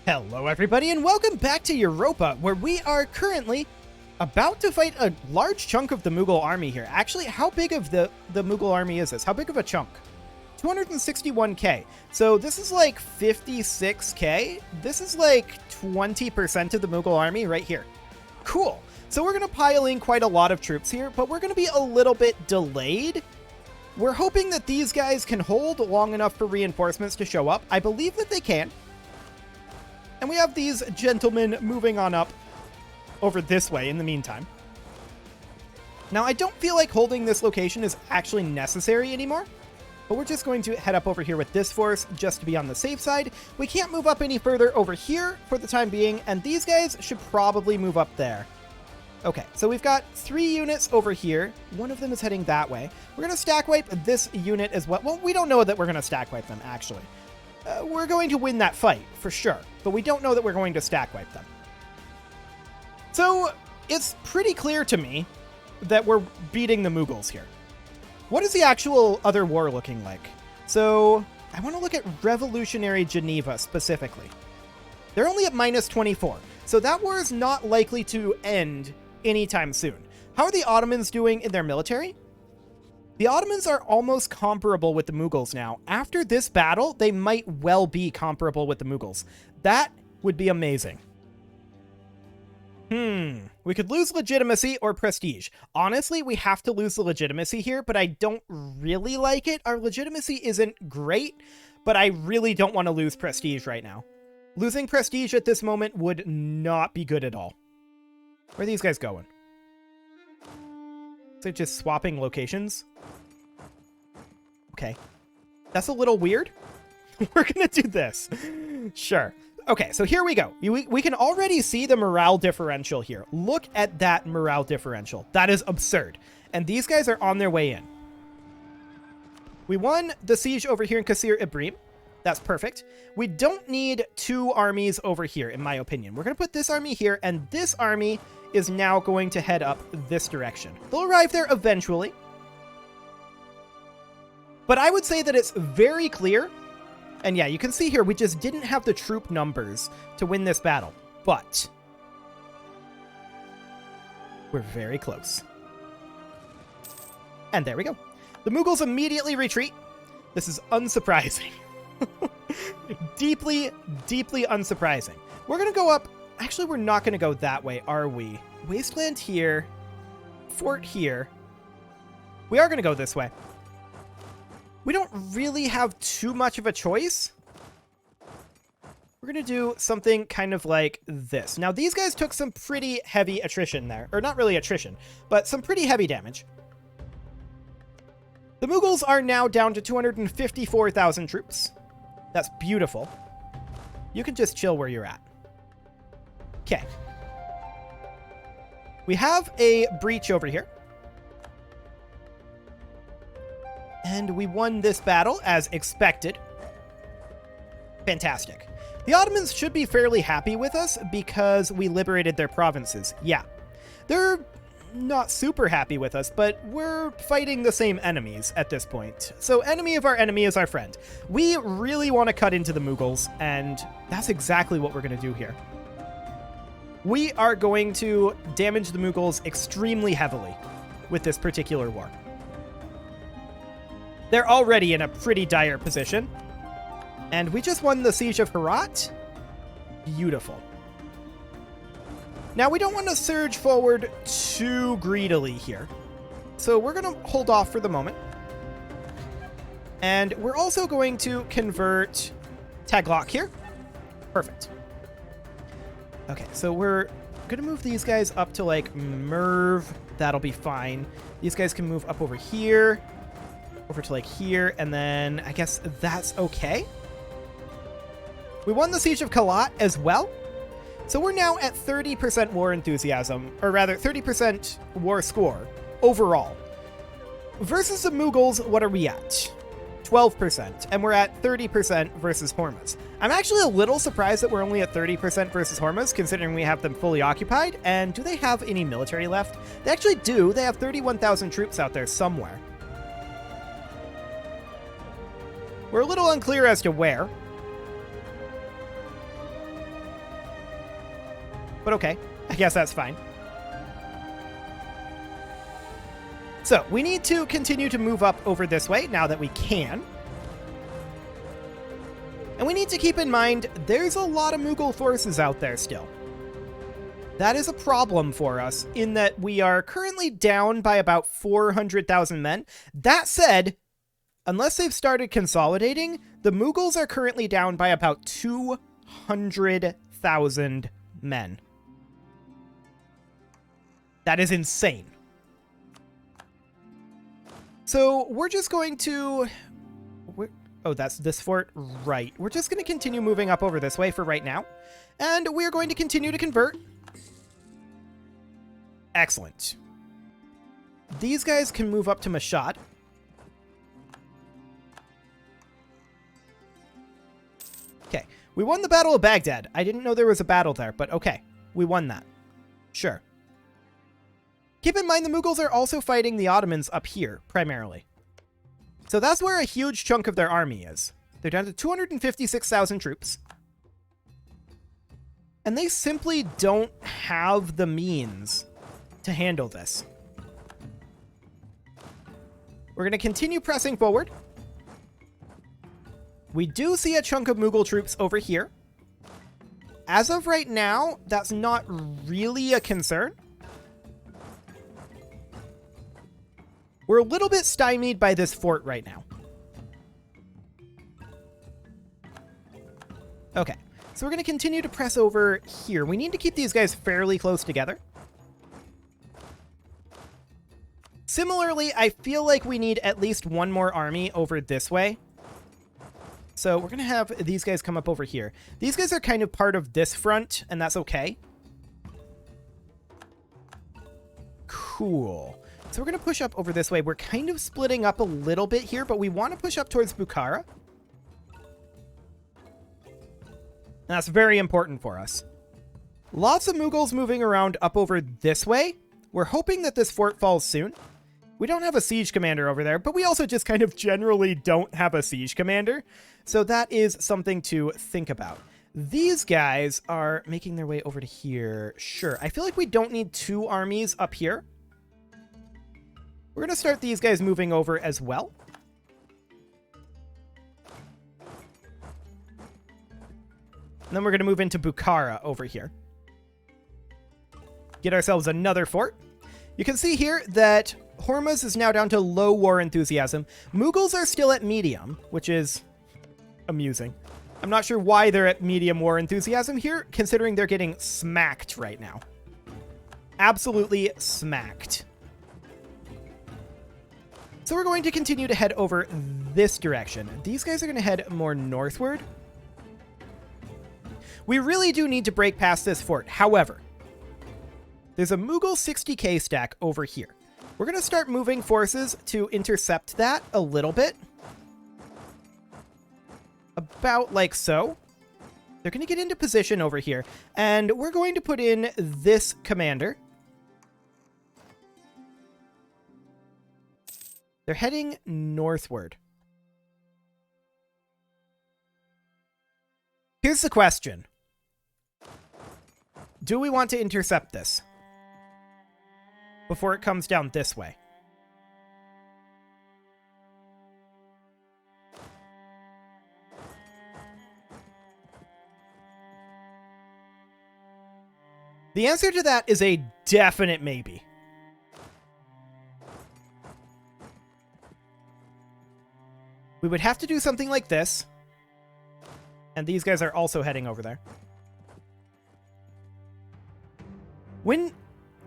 Hello everybody and welcome back to Europa, where we are currently about to fight a large chunk of the Mughal army here. Actually, how big of the Mughal army is this? How big of a chunk? 261k. So this is like 56k. This is like 20% of the Mughal army right here. Cool. So we're going to pile in quite a lot of troops here, but we're going to be a little bit delayed. We're hoping that these guys can hold long enough for reinforcements to show up. I believe that they can. And we have these gentlemen moving on up over this way in the meantime. Now, I don't feel like holding this location is actually necessary anymore, but we're just going to head up over here with this force just to be on the safe side. We can't move up any further over here for the time being, and these guys should probably move up there. Okay, so we've got 3 units over here. One of them is heading that way. We're going to stack wipe this unit as well. Well, we don't know that we're going to stack wipe them, actually. We're going to win that fight, for sure, but we don't know that we're going to stack wipe them. So, it's pretty clear to me that we're beating the Mughals here. What is the actual other war looking like? So, I want to look at Revolutionary Geneva specifically. They're only at -24, so that war is not likely to end anytime soon. How are the Ottomans doing in their military? The Ottomans are almost comparable with the Mughals now. After this battle, they might well be comparable with the Mughals. That would be amazing. We could lose legitimacy or prestige. Honestly, we have to lose the legitimacy here, but I don't really like it. Our legitimacy isn't great, but I really don't want to lose prestige right now. Losing prestige at this moment would not be good at all. Where are these guys going? They're just swapping locations. Okay. That's a little weird. We're going to do this. Sure. Okay, so here we go. We can already see the morale differential here. Look at that morale differential. That is absurd. And these guys are on their way in. We won the siege over here in Qasr Ibrim. That's perfect. We don't need 2 armies over here, in my opinion. We're going to put this army here, and this army is now going to head up this direction. They'll arrive there eventually. But I would say that it's very clear, and yeah, you can see here, we just didn't have the troop numbers to win this battle, but we're very close. And there we go. The Mughals immediately retreat. This is unsurprising. Deeply, deeply unsurprising. We're going to go up. Actually, we're not going to go that way, are we? Wasteland here. Fort here. We are going to go this way. We don't really have too much of a choice. We're going to do something kind of like this. Now, these guys took some pretty heavy attrition there. Or not really attrition, but some pretty heavy damage. The Mughals are now down to 254,000 troops. That's beautiful. You can just chill where you're at. Okay. We have a breach over here. And we won this battle as expected. Fantastic. The Ottomans should be fairly happy with us because we liberated their provinces. Yeah. They're not super happy with us, but we're fighting the same enemies at this point. So enemy of our enemy is our friend. We really want to cut into the Mughals, and that's exactly what we're going to do here. We are going to damage the Mughals extremely heavily with this particular war. They're already in a pretty dire position. And we just won the Siege of Herat. Beautiful. Now, we don't want to surge forward too greedily here. So we're going to hold off for the moment. And we're also going to convert Taglok here. Perfect. Okay, so we're going to move these guys up to, like, Merv. That'll be fine. These guys can move up over here. Over to, like, here. And then I guess that's okay. We won the Siege of Kalat as well. So we're now at 30% war enthusiasm, or rather 30% war score overall. Versus the Mughals, what are we at? 12%, and we're at 30% versus Hormuz. I'm actually a little surprised that we're only at 30% versus Hormuz, considering we have them fully occupied. And do they have any military left? They actually do. They have 31,000 troops out there somewhere. We're a little unclear as to where. But okay, I guess that's fine. So we need to continue to move up over this way now that we can. And we need to keep in mind there's a lot of Mughal forces out there still. That is a problem for us in that we are currently down by about 400,000 men. That said, unless they've started consolidating, the Mughals are currently down by about 200,000 men. That is insane. So we're just going to... Oh, that's this fort? Right. We're just going to continue moving up over this way for right now. And we're going to continue to convert. Excellent. These guys can move up to Mashhad. Okay. We won the Battle of Baghdad. I didn't know there was a battle there, but okay. We won that. Sure. Keep in mind the Mughals are also fighting the Ottomans up here, primarily. So that's where a huge chunk of their army is. They're down to 256,000 troops. And they simply don't have the means to handle this. We're going to continue pressing forward. We do see a chunk of Mughal troops over here. As of right now, that's not really a concern. We're a little bit stymied by this fort right now. Okay, so we're going to continue to press over here. We need to keep these guys fairly close together. Similarly, I feel like we need at least one more army over this way. So we're going to have these guys come up over here. These guys are kind of part of this front, and that's okay. Cool. So we're going to push up over this way. We're kind of splitting up a little bit here, but we want to push up towards Bukhara. And that's very important for us. Lots of Mughals moving around up over this way. We're hoping that this fort falls soon. We don't have a siege commander over there, but we also just kind of generally don't have a siege commander. So that is something to think about. These guys are making their way over to here. Sure. I feel like we don't need two armies up here. We're going to start these guys moving over as well. And then we're going to move into Bukhara over here. Get ourselves another fort. You can see here that Hormuz is now down to low war enthusiasm. Mughals are still at medium, which is amusing. I'm not sure why they're at medium war enthusiasm here, considering they're getting smacked right now. Absolutely smacked. So we're going to continue to head over this direction. These guys are going to head more northward. We really do need to break past this fort. However, there's a Mughal 60k stack over here. We're going to start moving forces to intercept that a little bit. About like so. They're going to get into position over here. And we're going to put in this commander. They're heading northward. Here's the question. Do we want to intercept this before it comes down this way? The answer to that is a definite maybe. We would have to do something like this. And these guys are also heading over there. When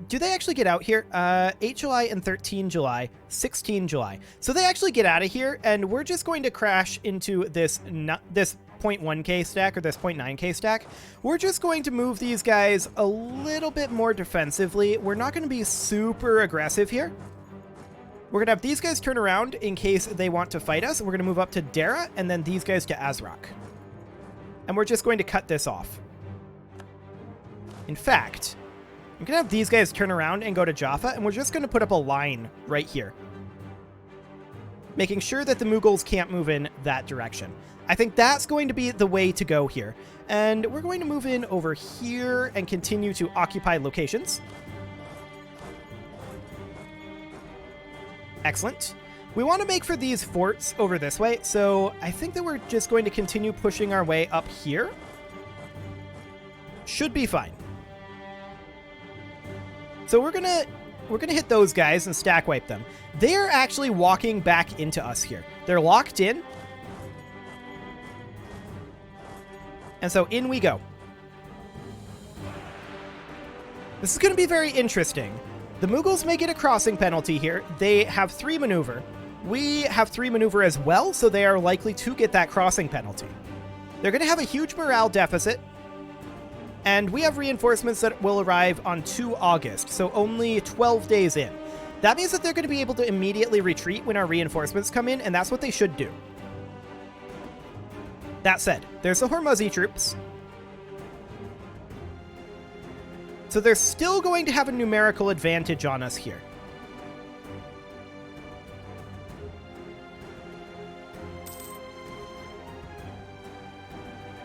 do they actually get out here? 8 July and 13 July, 16 July. So they actually get out of here, and we're just going to crash into this 0.1k stack or this 0.9k stack. We're just going to move these guys a little bit more defensively. We're not going to be super aggressive here. We're going to have these guys turn around in case they want to fight us. We're going to move up to Dara and then these guys to Azraq. And we're just going to cut this off. In fact, I'm going to have these guys turn around and go to Jaffa, and we're just going to put up a line right here, making sure that the Mughals can't move in that direction. I think that's going to be the way to go here. And we're going to move in over here and continue to occupy locations. Excellent. We want to make for these forts over this way, so I think that we're just going to continue pushing our way up here. Should be fine. So we're gonna hit those guys and stack wipe them. They're actually walking back into us here. They're locked in. And so in we go. This is going to be very interesting. The Mughals may get a crossing penalty here. They have 3 maneuver. We have 3 maneuver as well, so they are likely to get that crossing penalty. They're going to have a huge morale deficit. And we have reinforcements that will arrive on 2 August, so only 12 days in. That means that they're going to be able to immediately retreat when our reinforcements come in, and that's what they should do. That said, there's the Hormuzzi troops. So they're still going to have a numerical advantage on us here.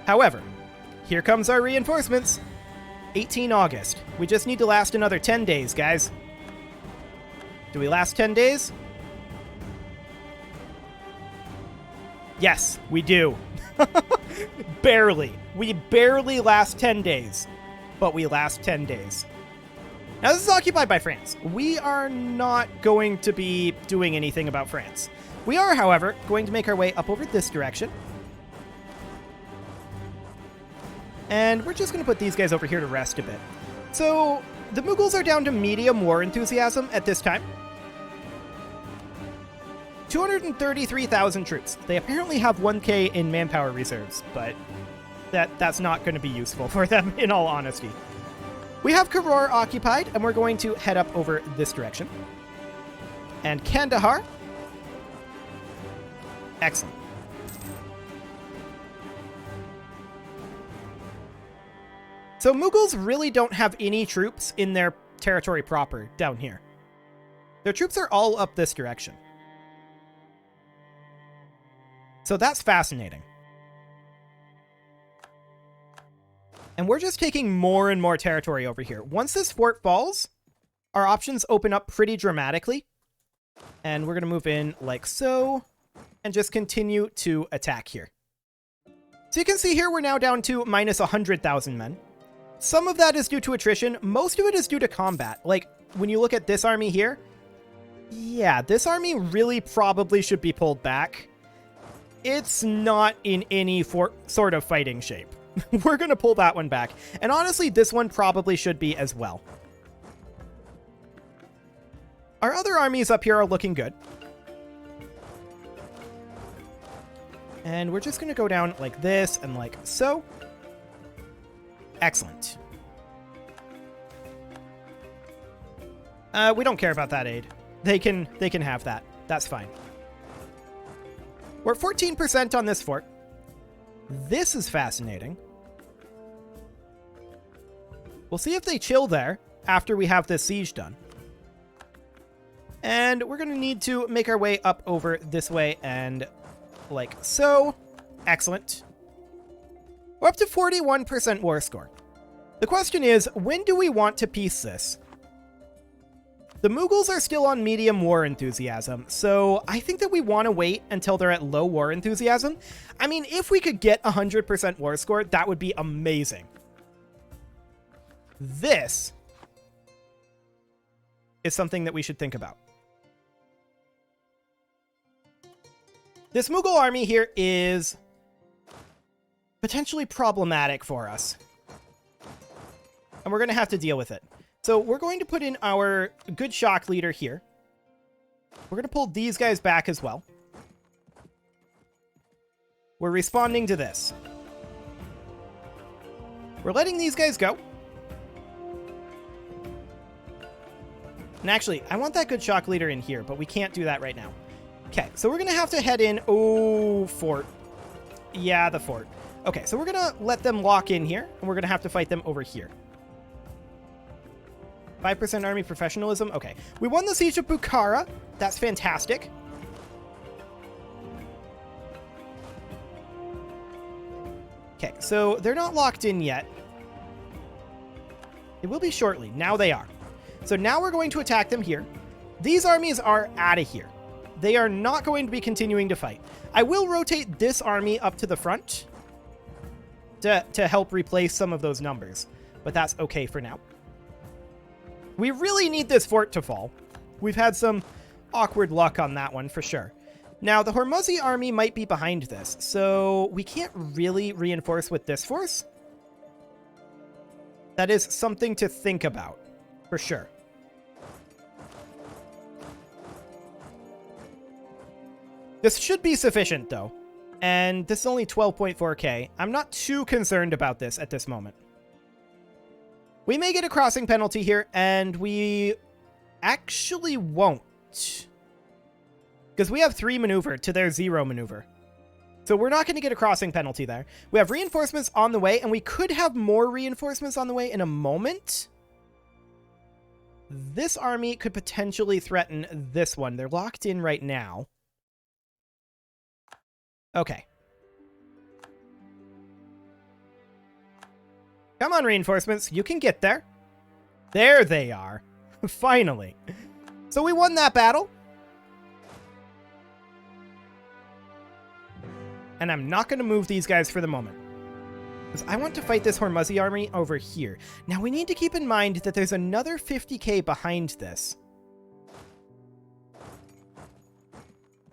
However, here comes our reinforcements. 18 August. We just need to last another 10 days, guys. Do we last 10 days? Yes, we do. Barely. We barely last 10 days. But we last 10 days. Now, this is occupied by France. We are not going to be doing anything about France. We are, however, going to make our way up over this direction. And we're just going to put these guys over here to rest a bit. So, the Mughals are down to medium war enthusiasm at this time. 233,000 troops. They apparently have 1k in manpower reserves, but that's not going to be useful for them, in all honesty. We have Karor occupied, and we're going to head up over this direction. And Kandahar. Excellent. So Mughals really don't have any troops in their territory proper down here. Their troops are all up this direction. So that's fascinating. And we're just taking more and more territory over here. Once this fort falls, our options open up pretty dramatically. And we're going to move in like so, and just continue to attack here. So you can see here we're now down to minus 100,000 men. Some of that is due to attrition. Most of it is due to combat. Like, when you look at this army here, yeah, this army really probably should be pulled back. It's not in any sort of fighting shape. We're going to pull that one back. And honestly, this one probably should be as well. Our other armies up here are looking good. And we're just going to go down like this and like so. Excellent. We don't care about that aid. They can have that. That's fine. We're at 14% on this fort. This is fascinating. We'll see if they chill there after we have this siege done. And we're going to need to make our way up over this way and like so. Excellent. We're up to 41% war score. The question is, when do we want to piece this? The Mughals are still on medium war enthusiasm, so I think that we want to wait until they're at low war enthusiasm. I mean, if we could get 100% war score, that would be amazing. This is something that we should think about. This Mughal army here is potentially problematic for us. And we're going to have to deal with it. So we're going to put in our good shock leader here. We're going to pull these guys back as well. We're responding to this. We're letting these guys go. And actually, I want that good shock leader in here, but we can't do that right now. Okay, so we're going to have to head in. Oh, fort. Yeah, the fort. Okay, so we're going to let them lock in here, and we're going to have to fight them over here. 5% army professionalism. Okay. We won the Siege of Bukhara. That's fantastic. Okay, so they're not locked in yet. It will be shortly. Now they are. So now we're going to attack them here. These armies are out of here. They are not going to be continuing to fight. I will rotate this army up to the front to help replace some of those numbers, but that's okay for now. We really need this fort to fall. We've had some awkward luck on that one for sure. Now, the Hormuzzi army might be behind this, so we can't really reinforce with this force. That is something to think about, for sure. This should be sufficient, though. And this is only 12.4k. I'm not too concerned about this at this moment. We may get a crossing penalty here, and we actually won't. Because we have 3 maneuver to their 0 maneuver. So we're not going to get a crossing penalty there. We have reinforcements on the way, and we could have more reinforcements on the way in a moment. This army could potentially threaten this one. They're locked in right now. Okay. Come on, reinforcements. You can get there. There they are. Finally. So we won that battle. And I'm not going to move these guys for the moment, because I want to fight this Hormuzzi army over here. Now, we need to keep in mind that there's another 50k behind this.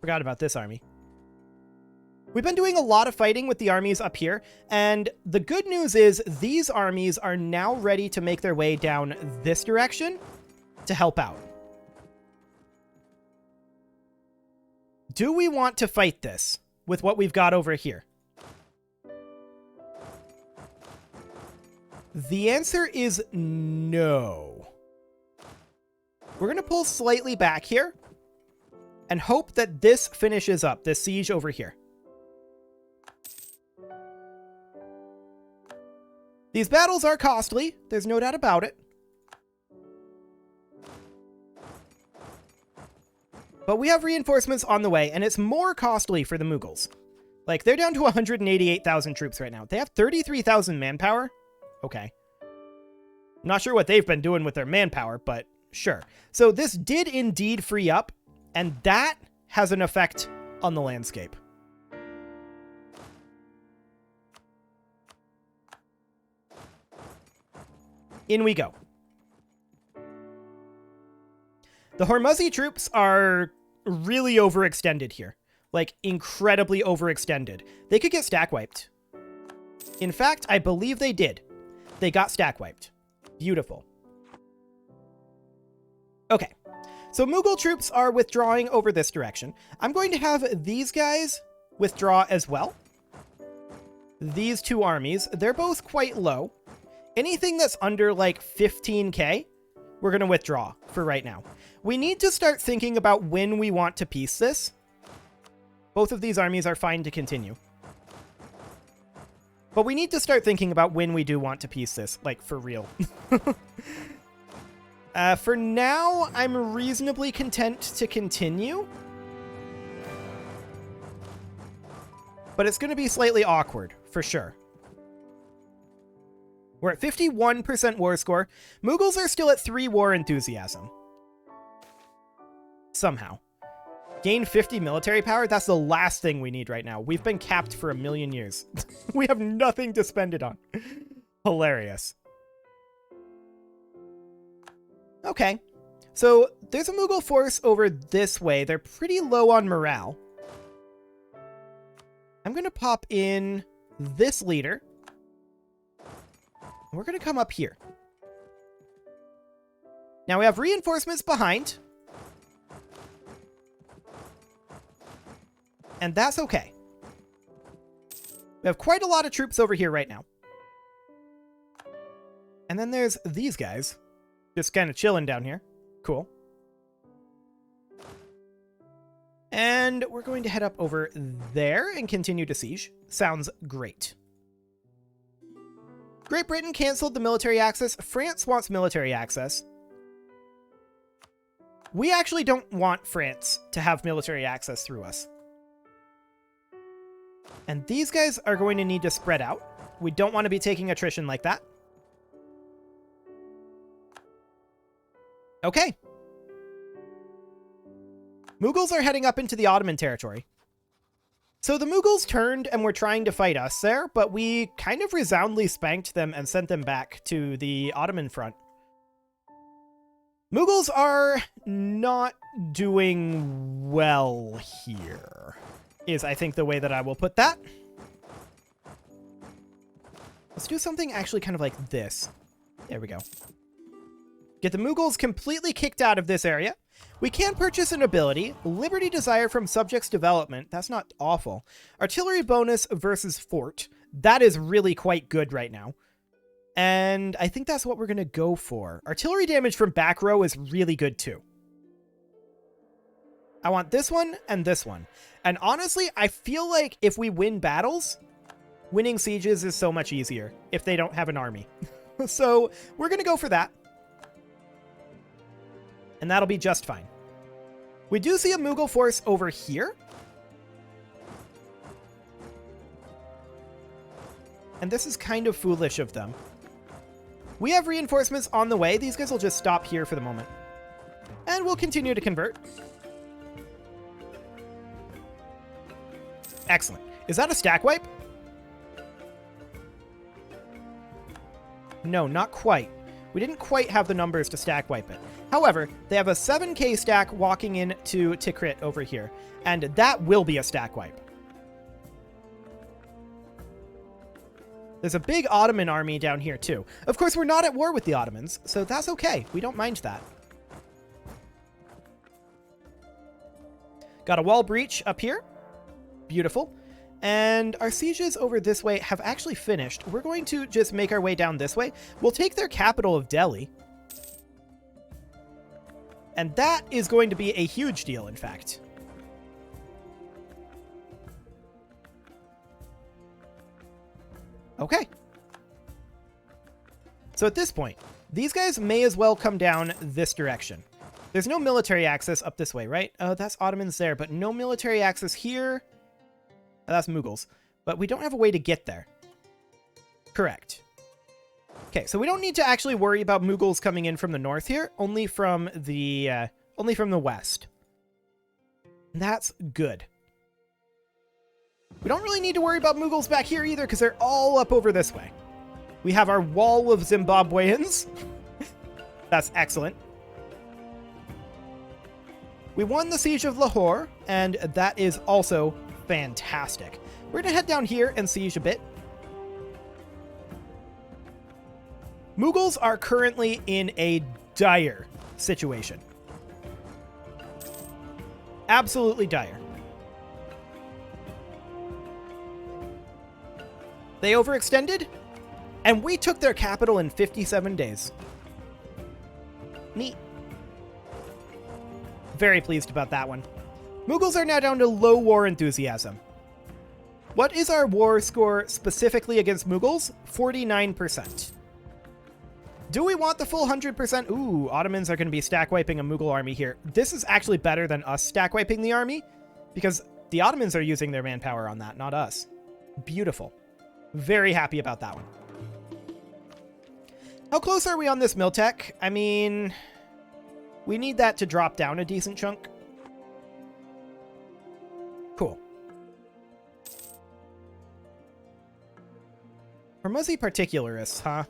Forgot about this army. We've been doing a lot of fighting with the armies up here, and the good news is these armies are now ready to make their way down this direction to help out. Do we want to fight this with what we've got over here? The answer is no. We're going to pull slightly back here and hope that this finishes up, this siege over here. These battles are costly, there's no doubt about it. But we have reinforcements on the way, and it's more costly for the Mughals. Like, they're down to 188,000 troops right now. They have 33,000 manpower? Okay. I'm not sure what they've been doing with their manpower, but sure. So this did indeed free up, and that has an effect on the landscape. In we go. The Hormuzzi troops are really overextended here. Like, incredibly overextended. They could get stack wiped. In fact, I believe they did. They got stack wiped. Beautiful. Okay. So Mughal troops are withdrawing over this direction. I'm going to have these guys withdraw as well. These two armies, they're both quite low. Anything that's under like 15k, we're going to withdraw for right now. We need to start thinking about when we want to piece this. Both of these armies are fine to continue. But we need to start thinking about when we do want to piece this, like for real. For now, I'm reasonably content to continue. But it's going to be slightly awkward, for sure. We're at 51% war score. Mughals are still at 3 war enthusiasm. Somehow. Gain 50 military power? That's the last thing we need right now. We've been capped for 1,000,000 years. We have nothing to spend it on. Hilarious. Okay. So there's a Mughal force over this way. They're pretty low on morale. I'm going to pop in this leader. We're going to come up here. Now we have reinforcements behind. And that's okay. We have quite a lot of troops over here right now. And then there's these guys. Just kind of chilling down here. Cool. And we're going to head up over there and continue to siege. Sounds great. Great Britain canceled the military access. France wants military access. We actually don't want France to have military access through us. And these guys are going to need to spread out. We don't want to be taking attrition like that. Okay. Mughals are heading up into the Ottoman territory. So the Mughals turned and were trying to fight us there, but we kind of resoundly spanked them and sent them back to the Ottoman front. Mughals are not doing well here, is I think the way that I will put that. Let's do something actually kind of like this. There we go. Get the Mughals completely kicked out of this area. We can purchase an ability, Liberty Desire from Subjects Development. That's not awful. Artillery bonus versus Fort. That is really quite good right now. And I think that's what we're going to go for. Artillery damage from back row is really good too. I want this one and this one. And honestly, I feel like if we win battles, winning sieges is so much easier if they don't have an army. So we're going to go for that. And that'll be just fine. We do see a Mughal force over here. And this is kind of foolish of them. We have reinforcements on the way. These guys will just stop here for the moment. And we'll continue to convert. Excellent. Is that a stack wipe? No, not quite. We didn't quite have the numbers to stack wipe it. However, they have a 7k stack walking into Tikrit over here. And that will be a stack wipe. There's a big Ottoman army down here too. Of course, we're not at war with the Ottomans, so that's okay. We don't mind that. Got a wall breach up here. Beautiful. And our sieges over this way have actually finished. We're going to just make our way down this way. We'll take their capital of Delhi. And that is going to be a huge deal, in fact. Okay. So at this point, these guys may as well come down this direction. There's no military access up this way, right? That's Ottomans there, but no military access here. That's Mughals. But we don't have a way to get there. Correct. Okay, so we don't need to actually worry about Mughals coming in from the north here, only from the west. And that's good. We don't really need to worry about Mughals back here either, because they're all up over this way. We have our wall of Zimbabweans. That's excellent. We won the Siege of Lahore, and that is also fantastic. We're going to head down here and siege a bit. Mughals are currently in a dire situation. Absolutely dire. They overextended, and we took their capital in 57 days. Neat. Very pleased about that one. Mughals are now down to low war enthusiasm. What is our war score specifically against Mughals? 49%. Do we want the full 100%? Ooh, Ottomans are going to be stack wiping a Mughal army here. This is actually better than us stack wiping the army, because the Ottomans are using their manpower on that, not us. Beautiful. Very happy about that one. How close are we on this Miltech? I mean, we need that to drop down a decent chunk. Cool. Hormuzzi particularists, huh?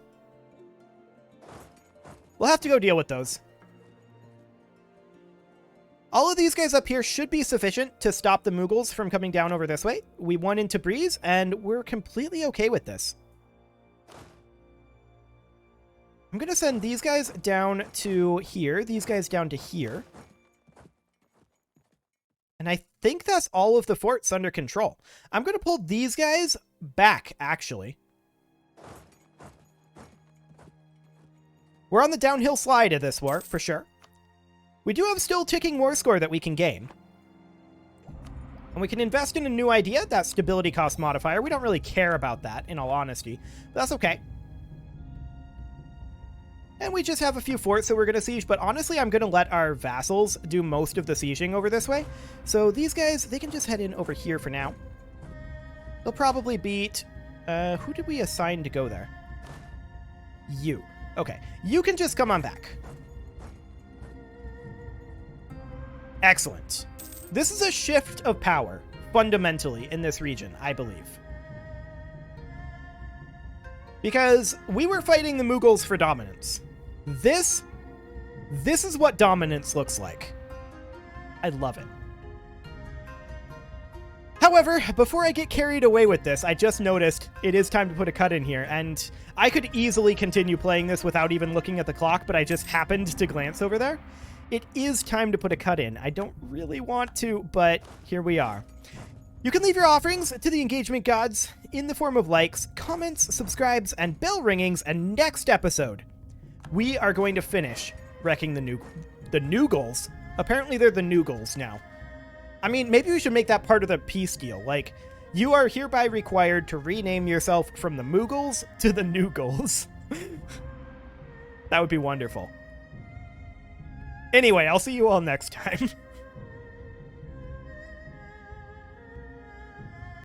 We'll have to go deal with those. All of these guys up here should be sufficient to stop the Mughals from coming down over this way. We won in Tabriz, and we're completely okay with this. I'm going to send these guys down to here, these guys down to here. And I think that's all of the forts under control. I'm going to pull these guys back, actually. We're on the downhill slide of this war, for sure. We do have still ticking war score that we can gain. And we can invest in a new idea, that stability cost modifier. We don't really care about that, in all honesty. But that's okay. And we just have a few forts that we're going to siege, but honestly, I'm going to let our vassals do most of the sieging over this way. So these guys, they can just head in over here for now. They'll probably beat Who did we assign to go there? You. Okay. You can just come on back. Excellent. This is a shift of power, fundamentally, in this region, I believe. Because we were fighting the Mughals for dominance. This is what dominance looks like. I love it. However, before I get carried away with this, I just noticed it is time to put a cut in here, and I could easily continue playing this without even looking at the clock, but I just happened to glance over there. It is time to put a cut in. I don't really want to, but here we are. You can leave your offerings to the engagement gods in the form of likes, comments, subscribes, and bell ringings, and next episode, we are going to finish wrecking the Mughals. Apparently they're the Mughals now. I mean, maybe we should make that part of the peace deal. Like, you are hereby required to rename yourself from the Mughals to the Mughals. That would be wonderful. Anyway, I'll see you all next time.